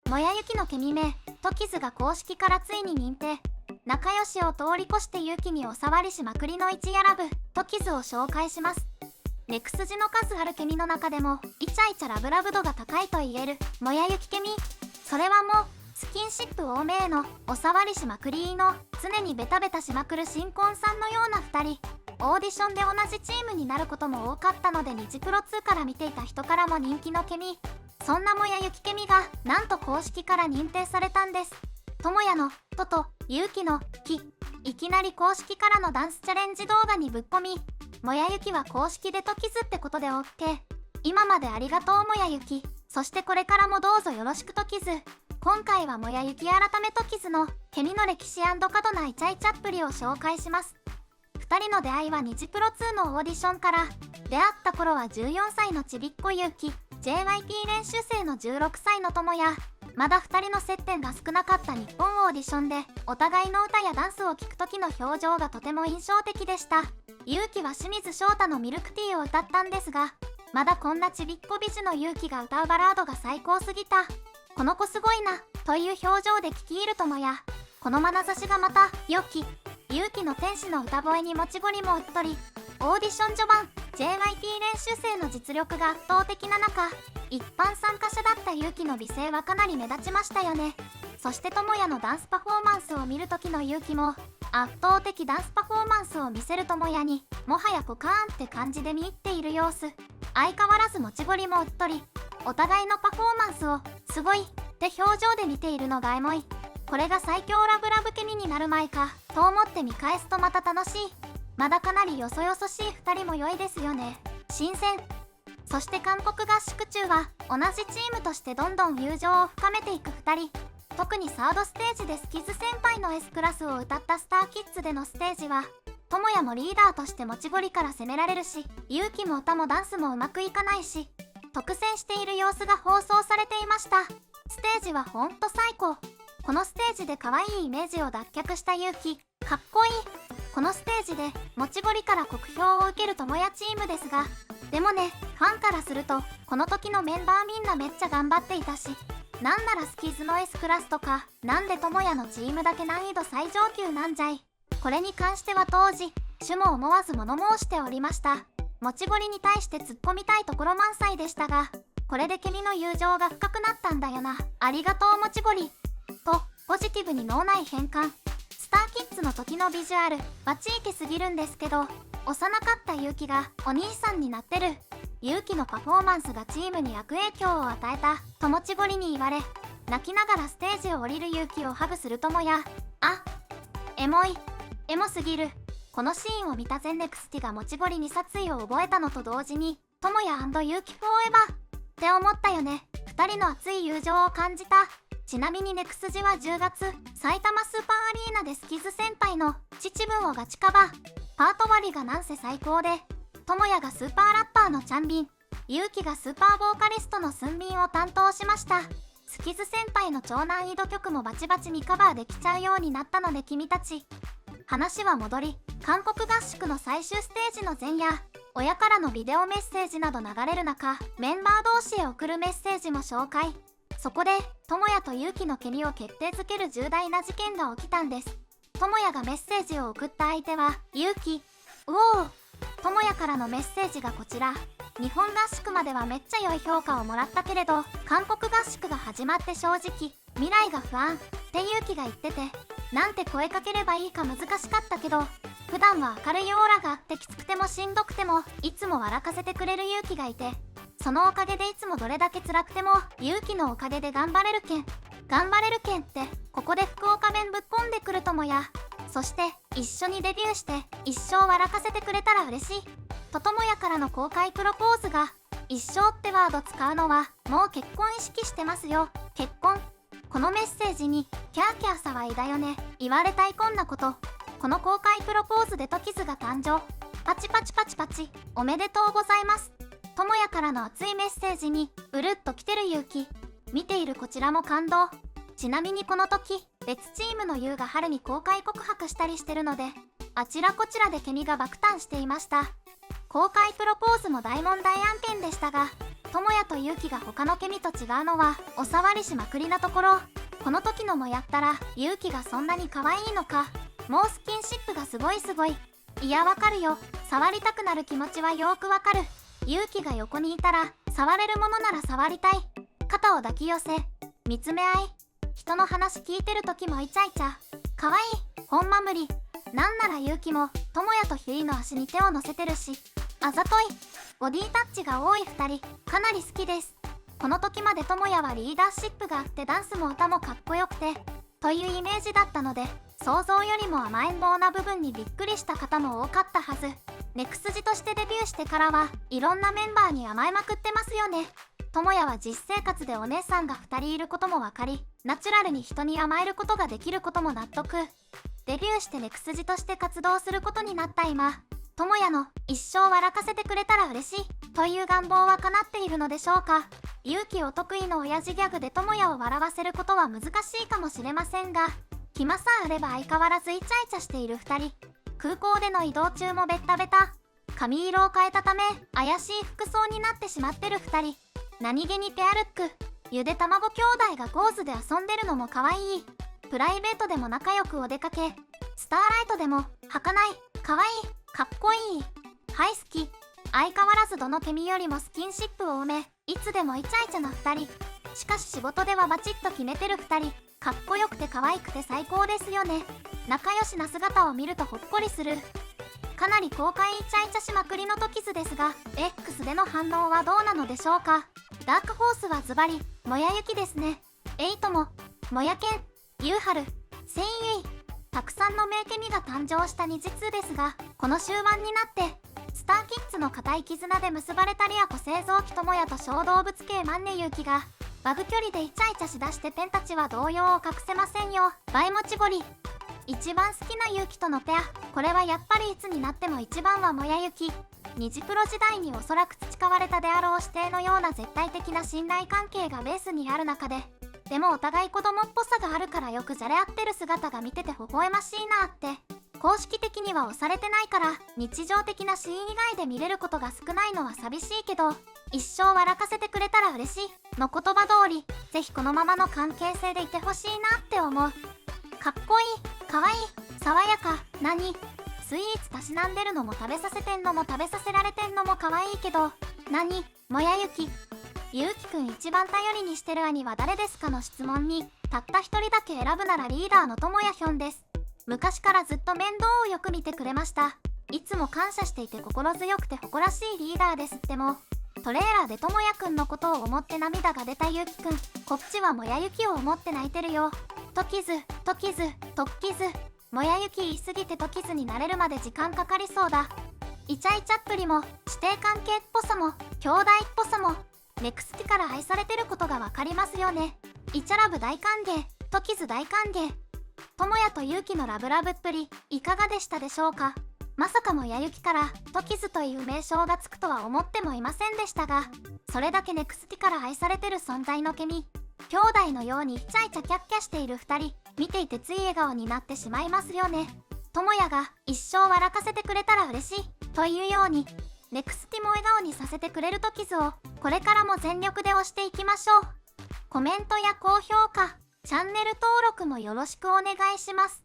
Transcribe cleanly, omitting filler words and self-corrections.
もやゆきのケミ名トキズが公式からついに認定。仲良しを通り越してユキにお触りしまくりの1やラブトキズを紹介します。ネクスジの数あるケミの中でもイチャイチャラブラブ度が高いと言えるもやゆきケミ。それはもうスキンシップ多めへのお触りしまくりの常にベタベタしまくる新婚さんのような2人。オーディションで同じチームになることも多かったのでニジプロ2から見ていた人からも人気のケミ。そんなもやゆきケミがなんと公式から認定されたんです。ともやのととゆうきのき、いきなり公式からのダンスチャレンジ動画にぶっ込み、もやゆきは公式でトキズってことで OK。 今までありがとうもやゆき、そしてこれからもどうぞよろしくトキズ。今回はもやゆき改めトキズのケミの歴史&過度なイチャイチャっぷりを紹介します。2人の出会いはニジプロ2のオーディションから。出会った頃は14歳のちびっこゆうき、 JYP 練習生の16歳のともや。まだ2人の接点が少なかった日本オーディションでお互いの歌やダンスを聴く時の表情がとても印象的でした。ゆうきは清水翔太のミルクティーを歌ったんですが、まだこんなちびっこ美女のゆうきが歌うバラードが最高すぎた。この子すごいなという表情で聞き入るともや。この眼差しがまた良き。ゆうきの天使の歌声にもちごりもうっとり。オーディション序盤 JYP 練習生の実力が圧倒的な中、一般参加者だったゆうきの美声はかなり目立ちましたよね。そしてともやのダンスパフォーマンスを見る時のゆうきも圧倒的ダンスパフォーマンスを見せるともやにもはやポカーンって感じで見入っている様子。相変わらずもちごりもうっとり。お互いのパフォーマンスをすごいって表情で見ているのがエモい。これが最強ラブラブケミになる前かと思って見返すとまた楽しい。まだかなりよそよそしい2人も良いですよね。新鮮。そして韓国合宿中は同じチームとしてどんどん友情を深めていく2人。特にサードステージでスキズ先輩の S クラスを歌ったスターキッズでのステージはともやもリーダーとしてもちごりから攻められるし、ゆうきも歌もダンスもうまくいかないし、特選している様子が放送されていました。ステージはほんと最高。このステージで可愛いイメージを脱却したゆうき、かっこいい。このステージでもちごりから酷評を受けるともやチームですが、でもね、ファンからするとこの時のメンバーみんなめっちゃ頑張っていたし、なんならスキズの S クラスとか、なんでともやのチームだけ難易度最上級なんじゃい。これに関しては当時主も思わず物申しておりました。もちごりに対して突っ込みたいところ満載でしたが、これでケミの友情が深くなったんだよな、ありがとうもちごりとポジティブに脳内変換。スターキッズの時のビジュアルバチイケすぎるんですけど、幼かったゆうきがお兄さんになってる。ゆうきのパフォーマンスがチームに悪影響を与えたともちごりに言われ、泣きながらステージを降りるゆうきをハグするともや。あ、エモい、エモすぎる。このシーンを見たゼンネクスティがもちごりに殺意を覚えたのと同時に、ともや&ゆうきフォーエバーって思ったよね。2人の熱い友情を感じた。ちなみにネクスジは10月、埼玉スーパーアリーナでスキズ先輩の秩父をガチカバー。パート割りがなんせ最高で、ともやがスーパーラッパーのチャンビン、ゆうきがスーパーボーカリストのスンビンを担当しました。スキズ先輩の超難易度曲もバチバチにカバーできちゃうようになったので君たち。話は戻り、韓国合宿の最終ステージの前夜、親からのビデオメッセージなど流れる中、メンバー同士へ送るメッセージも紹介。そこで、ともやとゆうきのケミを決定づける重大な事件が起きたんです。ともやがメッセージを送った相手は、ゆうき。うおー。ともやからのメッセージがこちら。日本合宿まではめっちゃ良い評価をもらったけれど、韓国合宿が始まって正直、未来が不安ってゆうきが言ってて、なんて声かければいいか難しかったけど、普段は明るいオーラがあってきつくてもしんどくても、いつも笑かせてくれるゆうきがいて、そのおかげでいつもどれだけ辛くても、ゆうきのおかげで頑張れるけん。頑張れるけんって、ここで福岡弁ぶっこんでくるともや。そして、一緒にデビューして、一生笑かせてくれたら嬉しい。ともやからの公開プロポーズが、一生ってワード使うのは、もう結婚意識してますよ。結婚。このメッセージに、キャーキャー騒いだよね。言われたいこんなこと。この公開プロポーズでトキズが誕生。パチパチパチパチ、おめでとうございます。ともやからの熱いメッセージに、うるっと来てるゆうき。見ているこちらも感動。ちなみにこの時、別チームのゆうが春に公開告白したりしてるので、あちらこちらでケミが爆誕していました。公開プロポーズも大問題案件でしたが、智也と勇気が他のケミと違うのはお触りしまくりなところ。この時のもやったら勇気がそんなに可愛いのか。もうスキンシップがすごいすごい。いやわかるよ。触りたくなる気持ちはよーくわかる。勇気が横にいたら触れるものなら触りたい。肩を抱き寄せ見つめ合い、人の話聞いてる時もイチャイチャ。可愛い。ほんま無理。なんなら勇気も智也とひりの足に手を乗せてるし、あざとい。ボディタッチが多い2人、かなり好きです。この時まで智也はリーダーシップがあってダンスも歌もかっこよくてというイメージだったので、想像よりも甘えん坊な部分にびっくりした方も多かったはず。ネクスジとしてデビューしてからはいろんなメンバーに甘えまくってますよね。智也は実生活でお姉さんが2人いることも分かり、ナチュラルに人に甘えることができることも納得。デビューしてネクスジとして活動することになった今、智也の一生笑かせてくれたら嬉しいという願望は叶っているのでしょうか。勇気お得意の親父ギャグで智也を笑わせることは難しいかもしれませんが、暇さえあれば相変わらずイチャイチャしている2人。空港での移動中もベッタベタ。髪色を変えたため怪しい服装になってしまってる2人。何気にペアルック。ゆで卵兄弟がゴーズで遊んでるのも可愛い。プライベートでも仲良くお出かけ。スターライトでも儚い。可愛い。かっこいい。はい、好き。相変わらずどのケミよりもスキンシップを埋め、いつでもイチャイチャな2人。しかし仕事ではバチッと決めてる2人。かっこよくて可愛くて最高ですよね。仲良しな姿を見るとほっこりする。かなり公開イチャイチャしまくりのトキズですが、 X での反応はどうなのでしょうか。ダークホースはズバリもやゆきですね。エイトももやけん、ゆうはる、せんゆい、たくさんの名ケミが誕生した日通ですが、この終盤になってスターキッズの固い絆で結ばれたリアコ製造機智也と小動物系万年勇気がバグ距離でイチャイチャしだしてペンたちは動揺を隠せませんよ。倍もちぼり。一番好きな勇気とのペア。これはやっぱりいつになっても一番はもやゆき。ニジプロ時代におそらく培われたであろう指定のような絶対的な信頼関係がベースにある中で、でもお互い子供っぽさがあるからよくじゃれ合ってる姿が見てて微笑ましいなって。公式的には押されてないから日常的なシーン以外で見れることが少ないのは寂しいけど、一生笑かせてくれたら嬉しいの言葉通り、ぜひこのままの関係性でいてほしいなって思う。かっこいい、かわいい、爽やか。何スイーツたしなんでるのも食べさせてんのも食べさせられてんのも可愛いけど、何もやゆき。ゆうきくん一番頼りにしてる兄は誰ですかの質問に、たった一人だけ選ぶならリーダーのともやひょんです。昔からずっと面倒をよく見てくれました。いつも感謝していて心強くて誇らしいリーダーですっても。トレーラーでともやくんのことを思って涙が出たゆうきくん、こっちはもやゆきを思って泣いてるよ。トキズ、トキズ、トッキズ。もやゆき言いすぎてトキズになれるまで時間かかりそうだ。イチャイチャっぷりも師弟関係っぽさも兄弟っぽさもネクスティから愛されてることがわかりますよね。イチャラブ大歓迎、トキズ大歓迎。ともやとゆうきのラブラブっぷりいかがでしたでしょうか。まさかもやゆきからトキズという名称がつくとは思ってもいませんでしたが、それだけネクスティから愛されてる存在のケミ。兄弟のようにイチャイチャキャッキャしている2人、見ていてつい笑顔になってしまいますよね。ともやが一生笑かせてくれたら嬉しいというように、ネクスティも笑顔にさせてくれるトキズをこれからも全力で推していきましょう。コメントや高評価、チャンネル登録もよろしくお願いします。